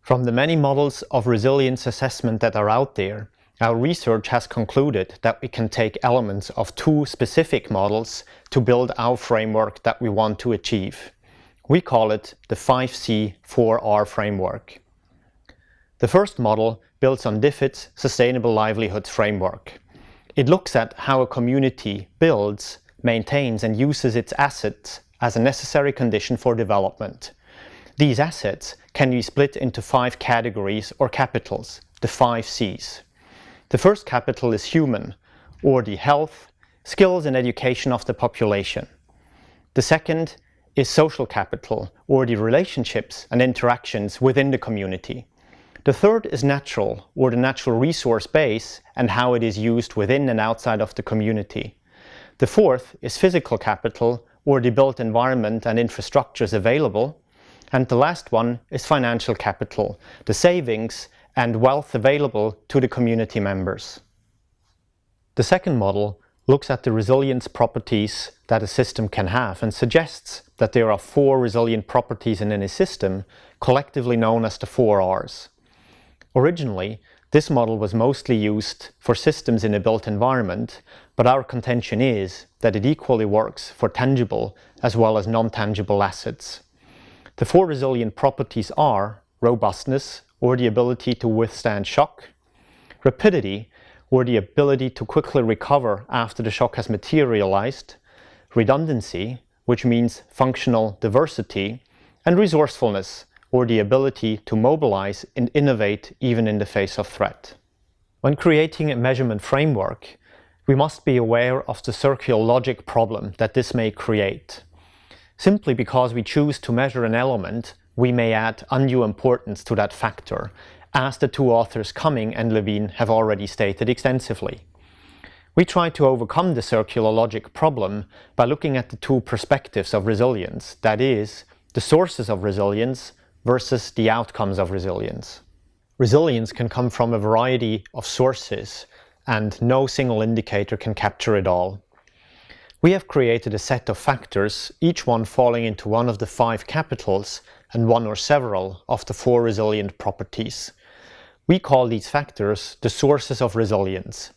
From the many models of resilience assessment that are out there, our research has concluded that we can take elements of two specific models to build our framework that we want to achieve. We call it the 5C 4R framework. The first model builds on DFID's Sustainable Livelihoods framework. It looks at how a community builds, maintains and uses its assets as a necessary condition for development. These assets can be split into 5 categories or capitals, the 5 Cs. The first capital is human, or the health, skills and education of the population. The second is social capital, or the relationships and interactions within the community. The third is natural, or the natural resource base and how it is used within and outside of the community. The fourth is physical capital, or the built environment and infrastructures available. And the last one is financial capital, the savings and wealth available to the community members. The second model looks at the resilience properties that a system can have and suggests that there are 4 resilient properties in any system, collectively known as the 4 Rs. Originally, this model was mostly used for systems in a built environment, but our contention is that it equally works for tangible as well as non-tangible assets. The 4 resilient properties are robustness, or the ability to withstand shock, rapidity, or the ability to quickly recover after the shock has materialized, redundancy, which means functional diversity, and resourcefulness, or the ability to mobilize and innovate even in the face of threat. When creating a measurement framework, we must be aware of the circular logic problem that this may create. Simply because we choose to measure an element, we may add undue importance to that factor, as the 2 authors Cumming and Levine have already stated extensively. We try to overcome the circular logic problem by looking at the 2 perspectives of resilience, that is, the sources of resilience versus the outcomes of resilience. Resilience can come from a variety of sources, and no single indicator can capture it all. We have created a set of factors, each one falling into one of the 5 capitals and one or several of the 4 resilient properties. We call these factors the sources of resilience.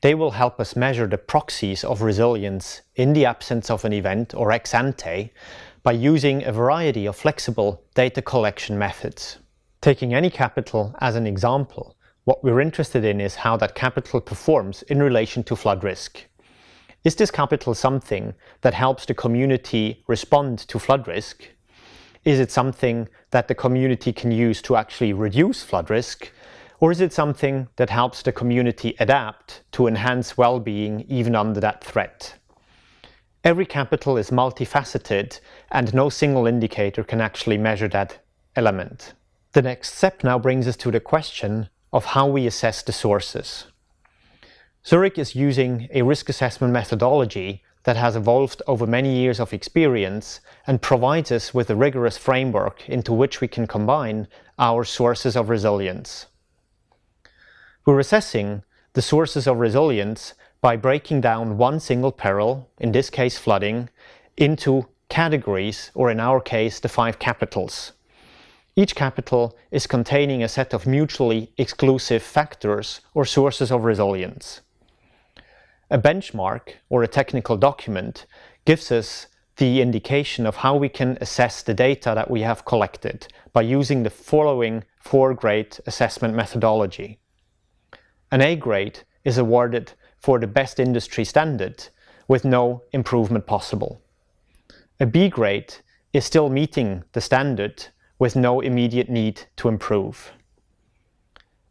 They will help us measure the proxies of resilience in the absence of an event or ex ante by using a variety of flexible data collection methods. Taking any capital as an example, what we're interested in is how that capital performs in relation to flood risk. Is this capital something that helps the community respond to flood risk? Is it something that the community can use to actually reduce flood risk? Or is it something that helps the community adapt to enhance well-being even under that threat? Every capital is multifaceted and no single indicator can actually measure that element. The next step now brings us to the question of how we assess the sources. Zurich is using a risk assessment methodology that has evolved over many years of experience and provides us with a rigorous framework into which we can combine our sources of resilience. We're assessing the sources of resilience by breaking down one single peril, in this case flooding, into categories, or in our case the 5 capitals. Each capital is containing a set of mutually exclusive factors or sources of resilience. A benchmark, or a technical document, gives us the indication of how we can assess the data that we have collected by using the following 4-grade assessment methodology. An A grade is awarded for the best industry standard, with no improvement possible. A B grade is still meeting the standard, with no immediate need to improve.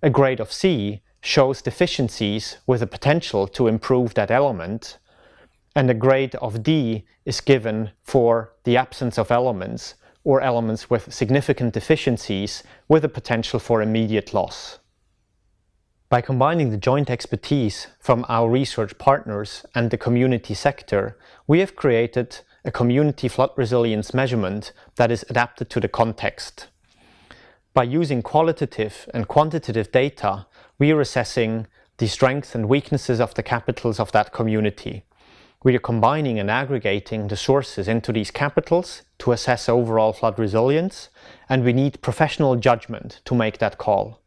A grade of C shows deficiencies with a potential to improve that element, and a grade of D is given for the absence of elements, or elements with significant deficiencies with a potential for immediate loss. By combining the joint expertise from our research partners and the community sector, we have created a community flood resilience measurement that is adapted to the context. By using qualitative and quantitative data, we are assessing the strengths and weaknesses of the capitals of that community. We are combining and aggregating the sources into these capitals to assess overall flood resilience, and we need professional judgment to make that call.